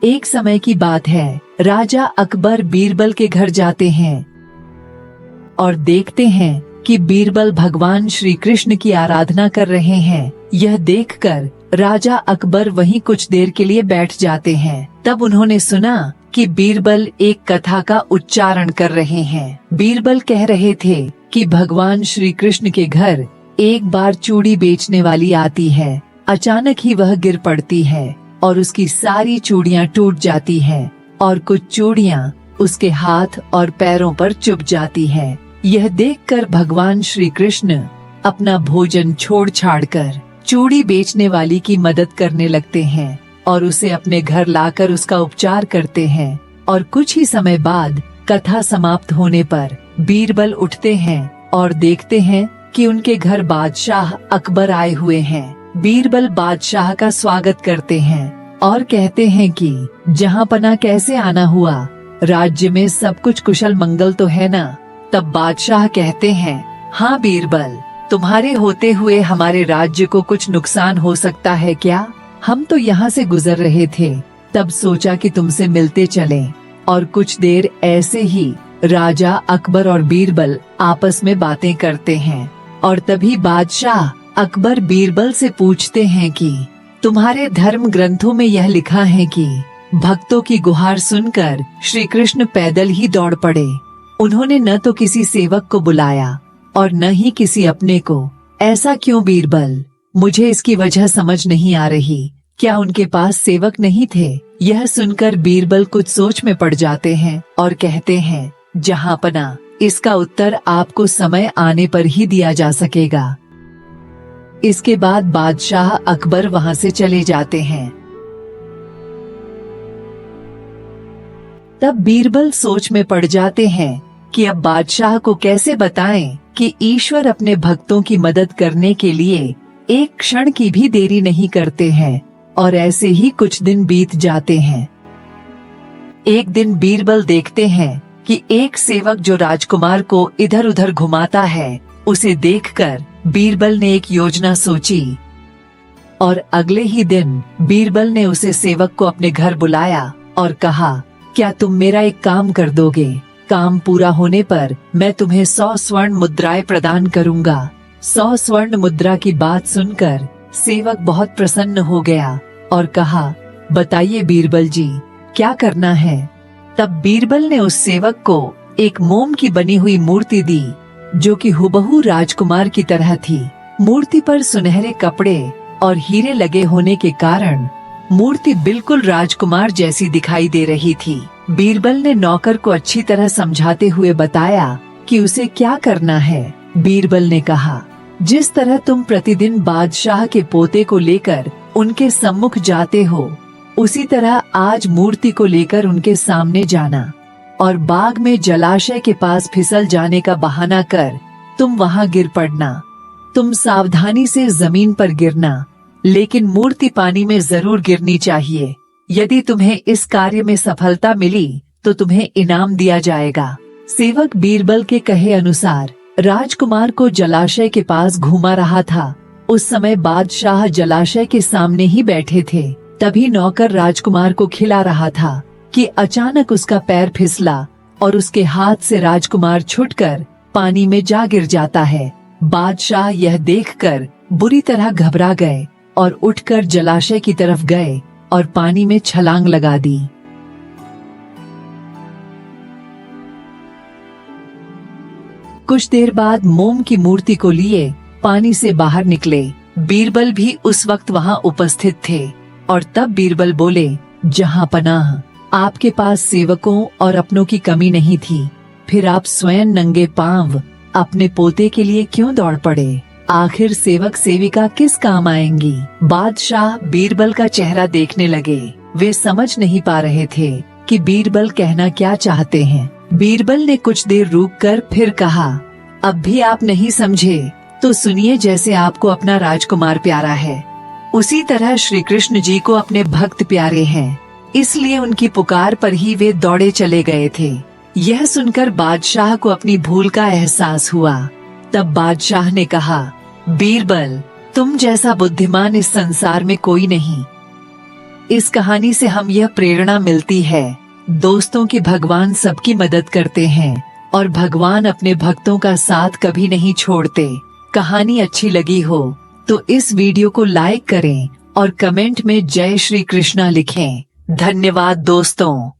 एक समय की बात है, राजा अकबर बीरबल के घर जाते हैं और देखते हैं कि बीरबल भगवान श्री कृष्ण की आराधना कर रहे हैं। यह देखकर राजा अकबर वहीं कुछ देर के लिए बैठ जाते हैं। तब उन्होंने सुना कि बीरबल एक कथा का उच्चारण कर रहे हैं। बीरबल कह रहे थे कि भगवान श्री कृष्ण के घर एक बार चूड़ी बेचने वाली आती है। अचानक ही वह गिर पड़ती है और उसकी सारी चूड़ियां टूट जाती हैं और कुछ चूड़ियां उसके हाथ और पैरों पर चुभ जाती हैं। यह देखकर भगवान श्री कृष्ण अपना भोजन छोड़ छाड़कर चूड़ी बेचने वाली की मदद करने लगते हैं और उसे अपने घर लाकर उसका उपचार करते हैं। और कुछ ही समय बाद कथा समाप्त होने पर बीरबल उठते हैं और देखते हैं कि उनके घर बादशाह अकबर आए हुए हैं। बीरबल बादशाह का स्वागत करते हैं और कहते हैं कि जहांपना कैसे आना हुआ, राज्य में सब कुछ कुशल मंगल तो है ना। तब बादशाह कहते हैं, हाँ बीरबल, तुम्हारे होते हुए हमारे राज्य को कुछ नुकसान हो सकता है क्या? हम तो यहाँ से गुजर रहे थे, तब सोचा कि तुमसे मिलते चलें। और कुछ देर ऐसे ही राजा अकबर और बीरबल आपस में बातें करते हैं और तभी बादशाह अकबर बीरबल से पूछते हैं कि तुम्हारे धर्म ग्रंथों में यह लिखा है कि भक्तों की गुहार सुनकर श्री कृष्ण पैदल ही दौड़ पड़े। उन्होंने न तो किसी सेवक को बुलाया और न ही किसी अपने को। ऐसा क्यों बीरबल? मुझे इसकी वजह समझ नहीं आ रही। क्या उनके पास सेवक नहीं थे? यह सुनकर बीरबल कुछ सोच में पड़ जाते हैं और कहते हैं, जहांपना, इसका उत्तर आपको समय आने पर ही दिया जा सकेगा। इसके बाद बादशाह अकबर वहां से चले जाते हैं। तब बीरबल सोच में पड़ जाते हैं कि अब बादशाह को कैसे बताएं कि ईश्वर अपने भक्तों की मदद करने के लिए एक क्षण की भी देरी नहीं करते हैं। और ऐसे ही कुछ दिन बीत जाते हैं। एक दिन बीरबल देखते हैं कि एक सेवक जो राजकुमार को इधर उधर घुमाता है, उसे देखकर बीरबल ने एक योजना सोची और अगले ही दिन बीरबल ने उसे सेवक को अपने घर बुलाया और कहा, क्या तुम मेरा एक काम कर दोगे? काम पूरा होने पर मैं तुम्हें 100 स्वर्ण मुद्राएं प्रदान करूंगा। 100 स्वर्ण मुद्रा की बात सुनकर सेवक बहुत प्रसन्न हो गया और कहा, बताइए बीरबल जी, क्या करना है? तब बीरबल ने उस सेवक को एक मोम की बनी हुई मूर्ति दी जो कि हुबहू राजकुमार की तरह थी। मूर्ति पर सुनहरे कपड़े और हीरे लगे होने के कारण मूर्ति बिल्कुल राजकुमार जैसी दिखाई दे रही थी। बीरबल ने नौकर को अच्छी तरह समझाते हुए बताया कि उसे क्या करना है। बीरबल ने कहा, जिस तरह तुम प्रतिदिन बादशाह के पोते को लेकर उनके सम्मुख जाते हो, उसी तरह आज मूर्ति को लेकर उनके सामने जाना और बाग में जलाशय के पास फिसल जाने का बहाना कर तुम वहां गिर पड़ना। तुम सावधानी से जमीन पर गिरना, लेकिन मूर्ति पानी में जरूर गिरनी चाहिए। यदि तुम्हें इस कार्य में सफलता मिली तो तुम्हें इनाम दिया जाएगा। सेवक बीरबल के कहे अनुसार राजकुमार को जलाशय के पास घुमा रहा था। उस समय बादशाह जलाशय के सामने ही बैठे थे। तभी नौकर राजकुमार को खिला रहा था कि अचानक उसका पैर फिसला और उसके हाथ से राजकुमार छूटकर पानी में जा गिर जाता है। बादशाह यह देखकर बुरी तरह घबरा गए और उठकर जलाशय की तरफ गए और पानी में छलांग लगा दी। कुछ देर बाद मोम की मूर्ति को लिए पानी से बाहर निकले। बीरबल भी उस वक्त वहां उपस्थित थे और तब बीरबल बोले, जहां पनाह, आपके पास सेवकों और अपनों की कमी नहीं थी, फिर आप स्वयं नंगे पांव अपने पोते के लिए क्यों दौड़ पड़े? आखिर सेवक सेविका किस काम आएंगी? बादशाह बीरबल का चेहरा देखने लगे। वे समझ नहीं पा रहे थे कि बीरबल कहना क्या चाहते हैं। बीरबल ने कुछ देर रुककर फिर कहा, अब भी आप नहीं समझे तो सुनिए। जैसे आपको अपना राजकुमार प्यारा है, उसी तरह श्री कृष्ण जी को अपने भक्त प्यारे हैं, इसलिए उनकी पुकार पर ही वे दौड़े चले गए थे। यह सुनकर बादशाह को अपनी भूल का एहसास हुआ। तब बादशाह ने कहा, बीरबल, तुम जैसा बुद्धिमान इस संसार में कोई नहीं। इस कहानी से हम यह प्रेरणा मिलती है दोस्तों कि भगवान सबकी मदद करते हैं और भगवान अपने भक्तों का साथ कभी नहीं छोड़ते। कहानी अच्छी लगी हो तो इस वीडियो को लाइक करें और कमेंट में जय श्री कृष्णा लिखें। धन्यवाद दोस्तों।